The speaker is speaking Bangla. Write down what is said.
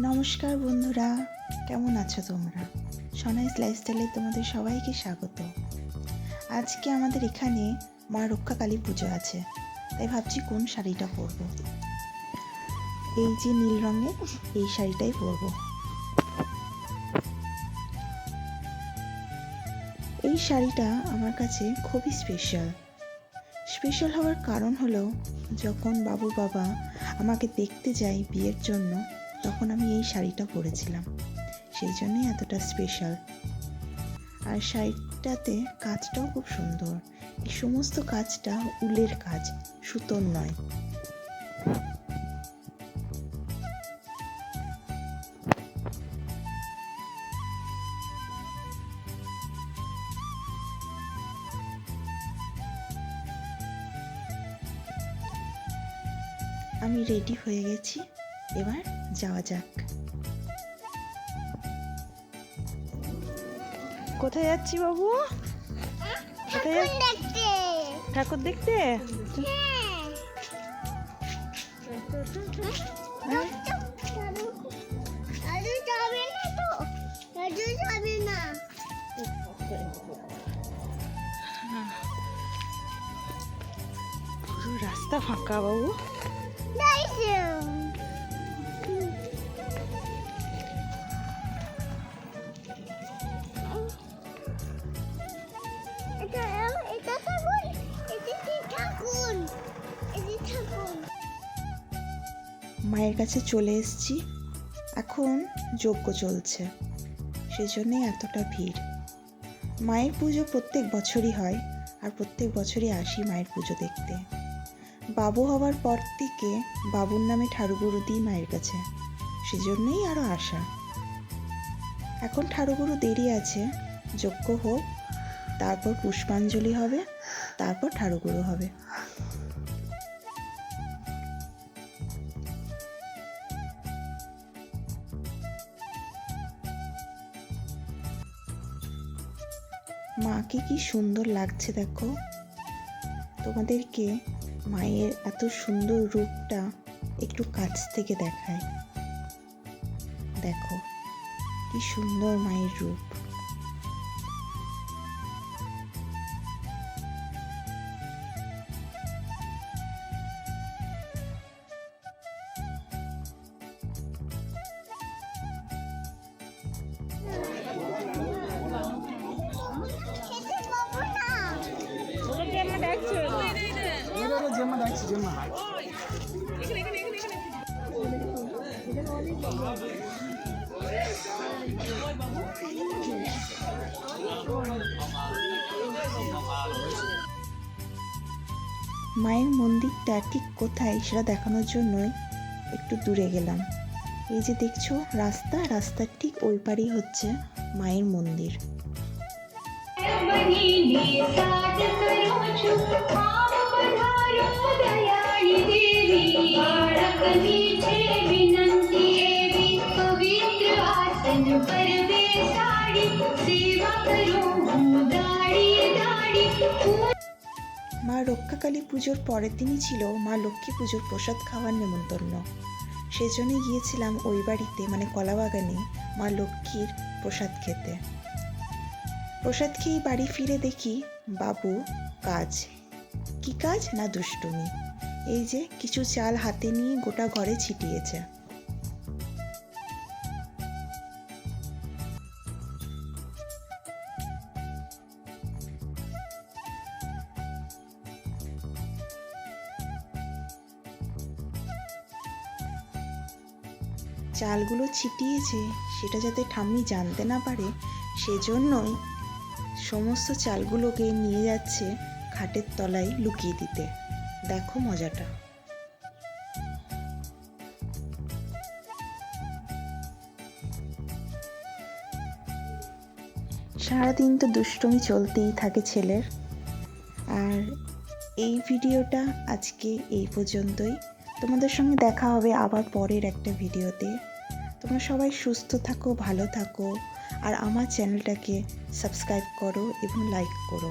নমস্কার বন্ধুরা, কেমন আছো তোমরা? সোনাইস লাইফস্টাইলে তোমাদের সবাইকে স্বাগত। আজকে আমাদের এখানে মা রক্ষাকালী পুজো আছে, তাই ভাবছি কোন শাড়িটা পরবো। এই যে নীল রঙের এই শাড়িটাই পরবো। এই শাড়িটা আমার কাছে খুবই স্পেশাল হওয়ার কারণ হলো, যখন বাবুর বাবা আমাকে দেখতে যায় বিয়ের জন্য, তখন আমি এই শাড়িটা পরেছিলাম, সেই জন্যই এতটা স্পেশাল। আর শাড়িটাতে কাজটাও খুব সুন্দর। এই সমস্ত কাজটা উলের কাজ, সুতোর নয়। আমি রেডি হয়ে গেছি, এবার যাওয়া যাক। কোথায় যাচ্ছি বাবু? কোথায় যাচ্ছি? ঠাকুর দেখতে। পুরো রাস্তা ফাঁকা বাবু। মায়ের কাছে চলে এসেছি, এখন যজ্ঞ চলছে, সেজন্যই এতটা ভিড়। মায়ের পুজো প্রত্যেক বছরই হয়, আর প্রত্যেক বছরই আসি মায়ের পুজো দেখতে। বাবু হওয়ার পর থেকে বাবুর নামে ঠাকুরগুরু দিই মায়ের কাছে, সেজন্যই আরও আসা। এখন ঠাকুরগুরু দেরি আছে, যজ্ঞ হোক, তারপর পুষ্পাঞ্জলি হবে, তারপর ঠাকুরগুরু হবে। মাকে কি সুন্দর লাগছে দেখো। তোমাদেরকে মায়ের এত সুন্দর রূপটা একটু কাছ থেকে দেখায়। দেখো কি সুন্দর মায়ের রূপ। মায়ের মন্দিরটা ঠিক কোথায় সেটা দেখানোর জন্যই একটু দূরে গেলাম। এই যে দেখছো রাস্তার ঠিক ওই পারেই হচ্ছে মায়ের মন্দির। মা রক্ষাকালী পুজোর পরের দিনই ছিল মা লক্ষ্মী পুজোর প্রসাদ খাওয়ার নেমন্তন্ন। সেজন্য গিয়েছিলাম ওই বাড়িতে, মানে কলাবাগানে, মা লক্ষ্মীর প্রসাদ খেতে। প্রসাদ খেয়ে বাড়ি ফিরে দেখি বাবু কি কাজ না দুষ্টুমি। এই যে কিছু চাল হাতে নিয়ে গোটা ঘরে ছিটিয়েছে। চালগুলো ছিটিয়েছে সেটা যাতে ঠাম্মি জানতে না পারে, সেজন্যই সমস্ত চালগুলোকে নিয়ে যাচ্ছে খাটের তলায় লুকিয়ে দিতে। দেখো মজাটা। সারাদিন তো দুষ্টুমি চলতেই থাকে ছেলের। আর এই ভিডিওটা আজকে এই পর্যন্তই। তোমাদের সঙ্গে দেখা হবে আবার পরের একটা ভিডিওতে। তোমরা সবাই সুস্থ থাকো, ভালো থাকো, আর আমার চ্যানেলটাকে সাবস্ক্রাইব করো এবং লাইক করো।